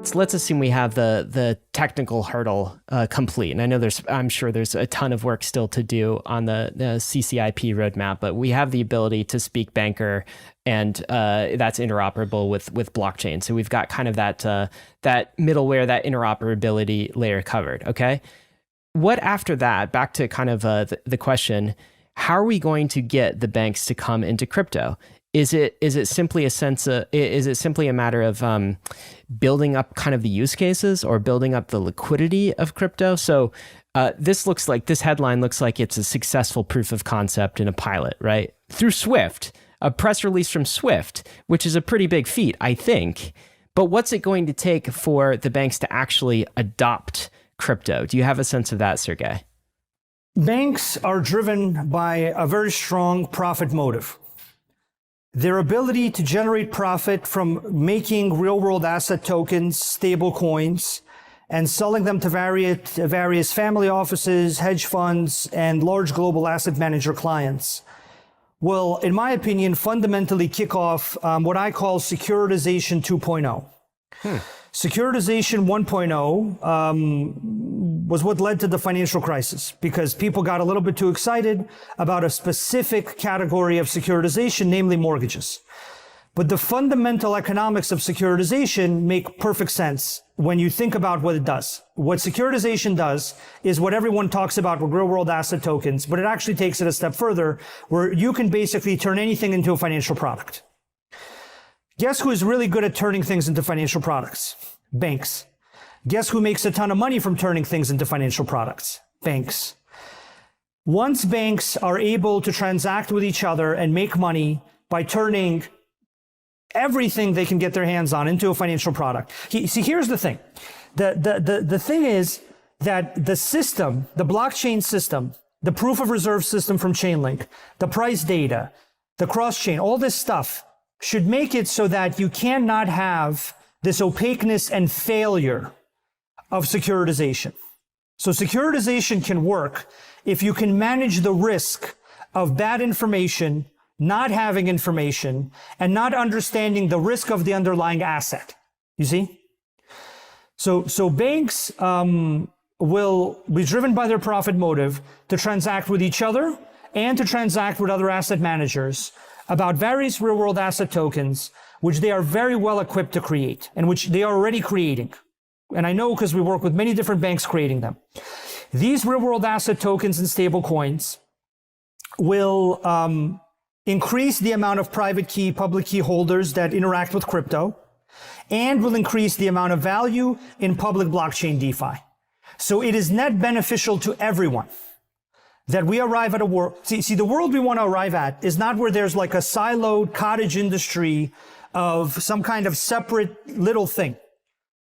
So let's assume we have the technical hurdle complete. And I know I'm sure there's a ton of work still to do on the CCIP roadmap, but we have the ability to speak banker, and that's interoperable with blockchain. So we've got kind of that middleware, that interoperability layer covered. Okay. What after that? Back to kind of the question: how are we going to get the banks to come into crypto? Is it simply a matter of building up kind of the use cases or building up the liquidity of crypto? So this headline looks like it's a successful proof of concept in a pilot, right? Through Swift, a press release from Swift, which is a pretty big feat, I think. But what's it going to take for the banks to actually adopt crypto? Do you have a sense of that, Sergey? Banks are driven by a very strong profit motive. Their ability to generate profit from making real-world asset tokens, stable coins, and selling them to various family offices, hedge funds, and large global asset manager clients will, in my opinion, fundamentally kick off what I call securitization 2.0. Securitization 1.0 was what led to the financial crisis, because people got a little bit too excited about a specific category of securitization, namely mortgages. But the fundamental economics of securitization make perfect sense when you think about what it does. What securitization does is what everyone talks about with real-world asset tokens, but it actually takes it a step further, where you can basically turn anything into a financial product. Guess who is really good at turning things into financial products? Banks. Guess who makes a ton of money from turning things into financial products? Banks. Once banks are able to transact with each other and make money by turning everything they can get their hands on into a financial product. See, here's the thing. The thing is that the system, the blockchain system, the proof of reserve system from Chainlink, the price data, the cross-chain, all this stuff should make it so that you cannot have this opaqueness and failure of securitization. So securitization can work if you can manage the risk of bad information, not having information, and not understanding the risk of the underlying asset. You see? So banks will be driven by their profit motive to transact with each other and to transact with other asset managers about various real-world asset tokens, which they are very well equipped to create and which they are already creating. And I know because we work with many different banks creating them. These real-world asset tokens and stable coins will increase the amount of private key, public key holders that interact with crypto, and will increase the amount of value in public blockchain DeFi. So it is net beneficial to everyone that we arrive at a world. See, the world we want to arrive at is not where there's like a siloed cottage industry of some kind of separate little thing.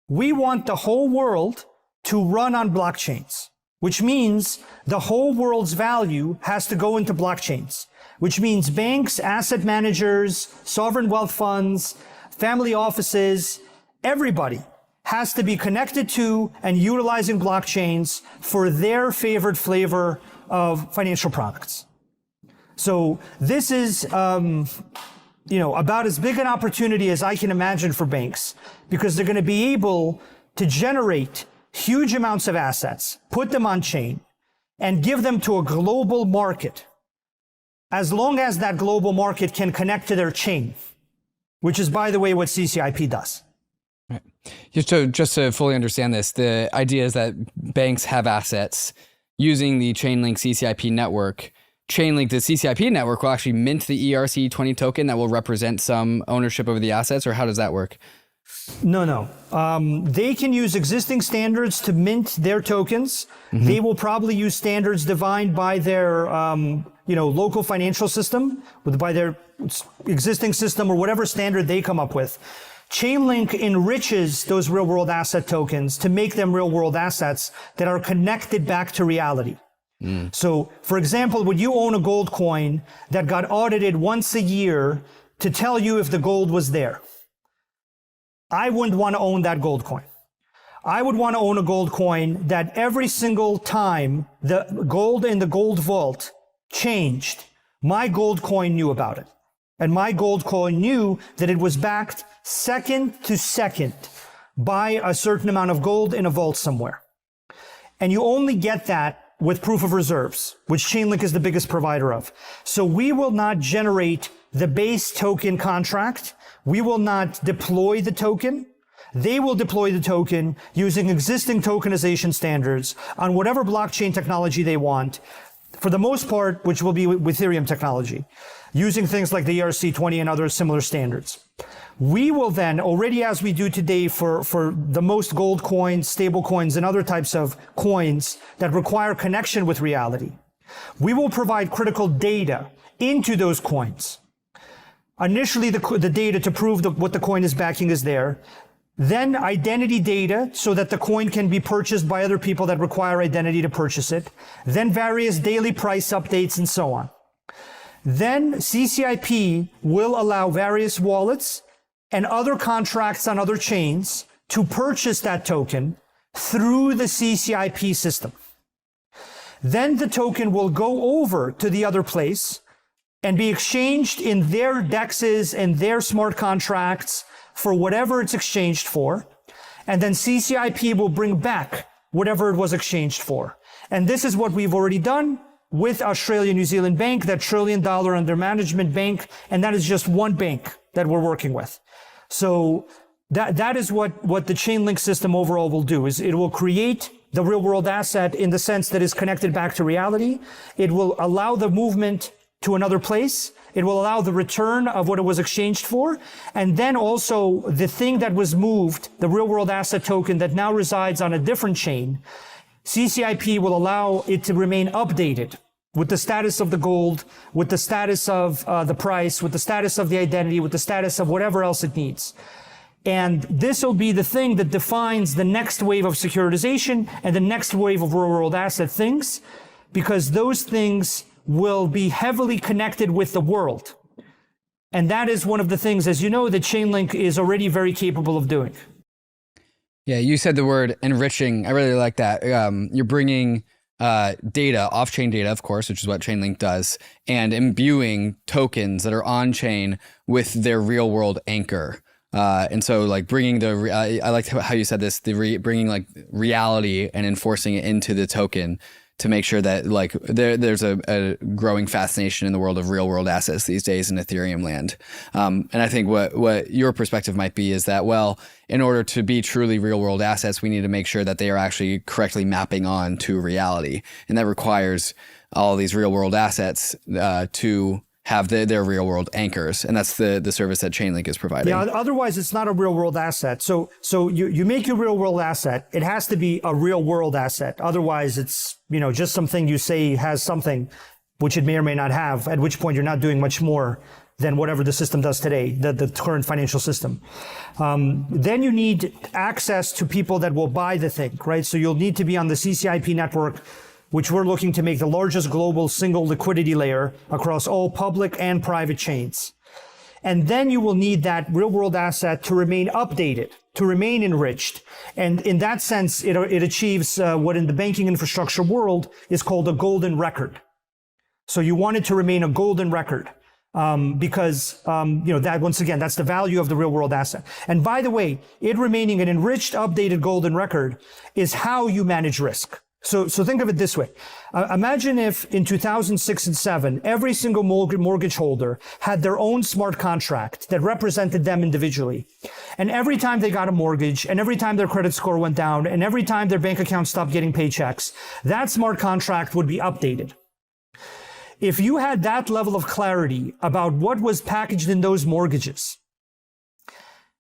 We want the whole world to run on blockchains, which means the whole world's value has to go into blockchains, which means banks, asset managers, sovereign wealth funds, family offices, everybody has to be connected to and utilizing blockchains for their favorite flavor of financial products. So this is, about as big an opportunity as I can imagine for banks, because they're going to be able to generate huge amounts of assets, put them on chain, and give them to a global market, as long as that global market can connect to their chain, which is, by the way, what CCIP does. Right. Just to fully understand this, the idea is that banks have assets using the Chainlink CCIP network. Chainlink, the CCIP network, will actually mint the ERC20 token that will represent some ownership over the assets, or how does that work? No. They can use existing standards to mint their tokens. Mm-hmm. They will probably use standards defined by their, local financial system, by their existing system or whatever standard they come up with. Chainlink enriches those real-world asset tokens to make them real-world assets that are connected back to reality. So, for example, would you own a gold coin that got audited once a year to tell you if the gold was there? I wouldn't want to own that gold coin. I would want to own a gold coin that every single time the gold in the gold vault changed, my gold coin knew about it. And my gold coin knew that it was backed second to second buy a certain amount of gold in a vault somewhere. And you only get that with proof of reserves, which Chainlink is the biggest provider of. So we will not generate the base token contract. We will not deploy the token. They will deploy the token using existing tokenization standards on whatever blockchain technology they want, for the most part, which will be with Ethereum technology, using things like the ERC-20 and other similar standards. We will then, already as we do today for the most gold coins, stable coins, and other types of coins that require connection with reality, we will provide critical data into those coins. Initially, the data to prove what the coin is backing is there. Then identity data so that the coin can be purchased by other people that require identity to purchase it. Then various daily price updates and so on. Then CCIP will allow various wallets and other contracts on other chains to purchase that token through the CCIP system. Then the token will go over to the other place and be exchanged in their DEXs and their smart contracts for whatever it's exchanged for. And then CCIP will bring back whatever it was exchanged for. And this is what we've already done with Australia New Zealand Bank, that $1 trillion under management bank. And that is just one bank that we're working with. So that is what the Chainlink system overall will do, is it will create the real world asset in the sense that is connected back to reality. It will allow the movement to another place. It will allow the return of what it was exchanged for. And then also the thing that was moved, the real world asset token that now resides on a different chain, CCIP will allow it to remain updated with the status of the gold, with the status of the price, with the status of the identity, with the status of whatever else it needs. And this will be the thing that defines the next wave of securitization and the next wave of real world asset things, because those things will be heavily connected with the world. And that is one of the things, as you know, that Chainlink is already very capable of doing. Yeah, you said the word enriching. I really like that. You're bringing data, off-chain data, of course, which is what Chainlink does, and imbuing tokens that are on-chain with their real-world anchor. And so, like, bringing I liked how you said this, bringing like reality and enforcing it into the token to make sure that like there's a growing fascination in the world of real world assets these days in Ethereum land. And I think what your perspective might be is that, well, in order to be truly real world assets, we need to make sure that they are actually correctly mapping on to reality. And that requires all these real world assets to have their real world anchors. And that's the service that Chainlink is providing. Yeah, otherwise it's not a real world asset. So you make your real world asset, it has to be a real world asset. Otherwise it's, just something you say has something which it may or may not have, at which point you're not doing much more than whatever the system does today, the current financial system. Then you need access to people that will buy the thing, right? So you'll need to be on the CCIP network, which we're looking to make the largest global single liquidity layer across all public and private chains. And then you will need that real world asset to remain updated, to remain enriched. And in that sense, it achieves what in the banking infrastructure world is called a golden record. So you want it to remain a golden record because, that once again, that's the value of the real world asset. And by the way, it remaining an enriched, updated golden record is how you manage risk. So think of it this way. Imagine if in 2006 and 2007, every single mortgage holder had their own smart contract that represented them individually. And every time they got a mortgage, and every time their credit score went down, and every time their bank account stopped getting paychecks, that smart contract would be updated. If you had that level of clarity about what was packaged in those mortgages,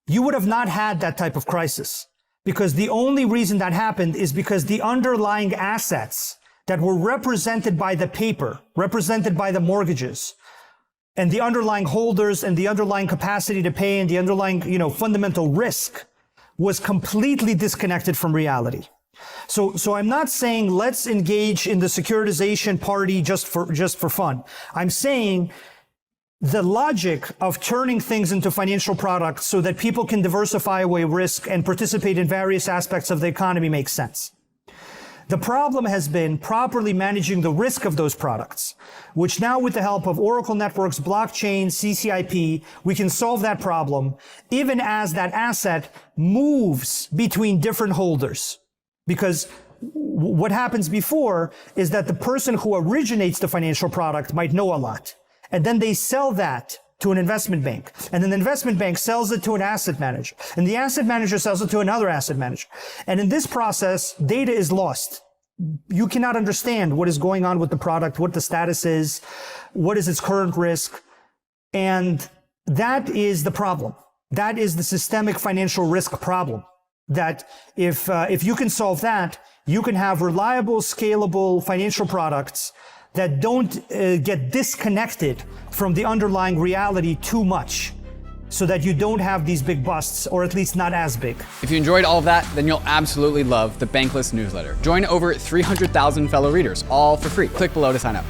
you would have not had that type of crisis. Because the only reason that happened is because the underlying assets that were represented by the paper, represented by the mortgages, and the underlying holders and the underlying capacity to pay and the underlying, fundamental risk was completely disconnected from reality. So I'm not saying let's engage in the securitization party just for fun. I'm saying the logic of turning things into financial products so that people can diversify away risk and participate in various aspects of the economy makes sense. The problem has been properly managing the risk of those products, which now with the help of Oracle Networks, blockchain, CCIP, we can solve that problem even as that asset moves between different holders. Because what happens before is that the person who originates the financial product might know a lot, and then they sell that to an investment bank. And then the investment bank sells it to an asset manager. And the asset manager sells it to another asset manager. And in this process, data is lost. You cannot understand what is going on with the product, what the status is, what is its current risk. And that is the problem. That is the systemic financial risk problem. That if you can solve that, you can have reliable, scalable financial products that don't get disconnected from the underlying reality too much, so that you don't have these big busts, or at least not as big. If you enjoyed all of that, then you'll absolutely love the Bankless newsletter. Join over 300,000 fellow readers, all for free. Click below to sign up.